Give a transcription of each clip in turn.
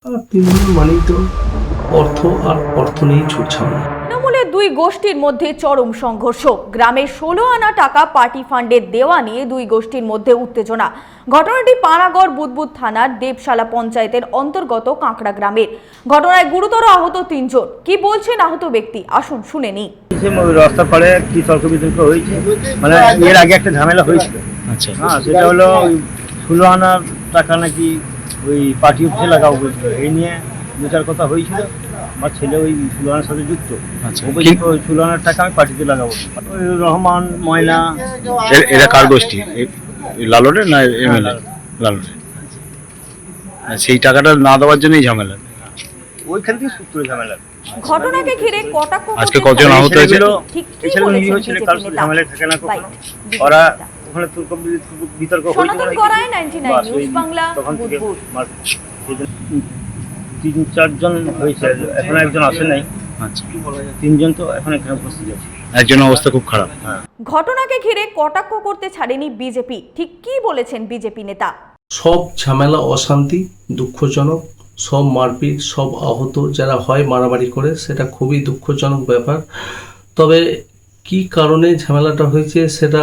তৃণমূল মানেই তো অর্থ আর অর্থ নিয়েই ছুটছাড়া। তৃণমূলের দুই গোষ্ঠীর মধ্যে চরম সংঘর্ষ। গ্রামের 16 আনা টাকা পার্টি ফান্ডের দেওয়া নিয়ে দুই গোষ্ঠীর মধ্যে উত্তেজনা। ঘটনাটি পানাগড় বুদবুদ থানার দেবশালা পঞ্চায়েতের অন্তর্গত কাঁকড়া গ্রামের। ঘটনায় গুরুতর আহত 3 জন। কি বলছেন আহত ব্যক্তি, আসুন শুনে নিই। রাস্তার পারে কি তর্ক বিতর্ক হয়েছে, মানে এর আগে একটা ঝামেলা হয়েছিল। আচ্ছা, হ্যাঁ, সেটা হলো 16 আনার টাকা নাকি ওই পার্টি অফিসে লাগাবো বলছিল। এই নিয়ে বিচার কথা হয়েছিল। আমার ছেলে ওই 16 আনার সাথে যুক্ত। আচ্ছা, ওই 16 আনার টাকা আমি পার্টিতে লাগাবো। ওই রহমান, ময়না, এরা কার গোষ্ঠী? লালনের না এমএলএ? লালনের। সেই টাকাটা না দেওয়ার জন্যই ঝামেলা। ওইখান থেকে সূত্র ঝামেলা। ঘটনাকে ঘিরে কটাক্ষ আজকে কজন আহত হয়েছে? ঠিক কি এছাড়া বলেছেন নিরীহ ছেলে, কারোর সাথে ঝামেলা থাকে না কখনো। ওরা ওখানে তর্ক বিতর্ক হয়েছিল। সনাতন করায় 99 নিউজ বাংলা বুদবুদ। 3-4 জন হয়েছে, এখন একজন আসে নাই। আচ্ছা, 3 জন তো এখন এখানে উপস্থিত আছে। একজনের অবস্থা খুব খারাপ। ঘটনাকে ঘিরে কটাক্ষ করতে ছাড়েনি বিজেপি। ঠিক কি বলেছেন বিজেপি নেতা? সব ঝামেলা, অশান্তি দুঃখজনক, সব মারপিট, সব আহত যারা হয় মারামারি করে, সেটা খুবই দুঃখজনক ব্যাপার। তবে কি কারণে ঝামেলাটা হয়েছে সেটা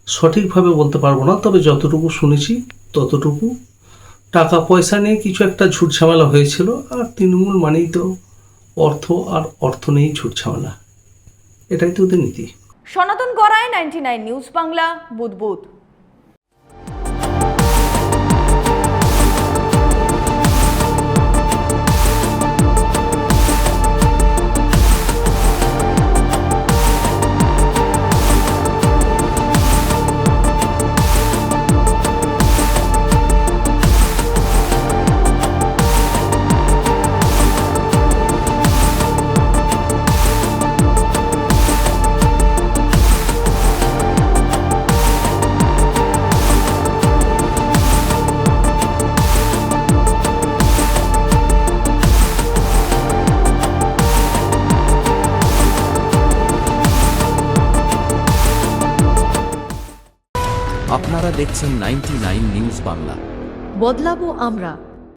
সঠিকভাবে বলতে পারবো না, তবে যতটুকু শুনেছি ততটুকু টাকা পয়সা নিয়ে কিছু একটা ঝুট ঝামেলা হয়েছিল। আর তৃণমূল মানেই তো অর্থ আর অর্থ নিয়েই ঝুট ঝামেলা, এটাই তো ওদের নীতি। সনাতন করায় 99 নিউজ বাংলা বুদবুদ। আপনারা দেখছেন 99 নিউজ বাংলা। বদলাবো আমরা।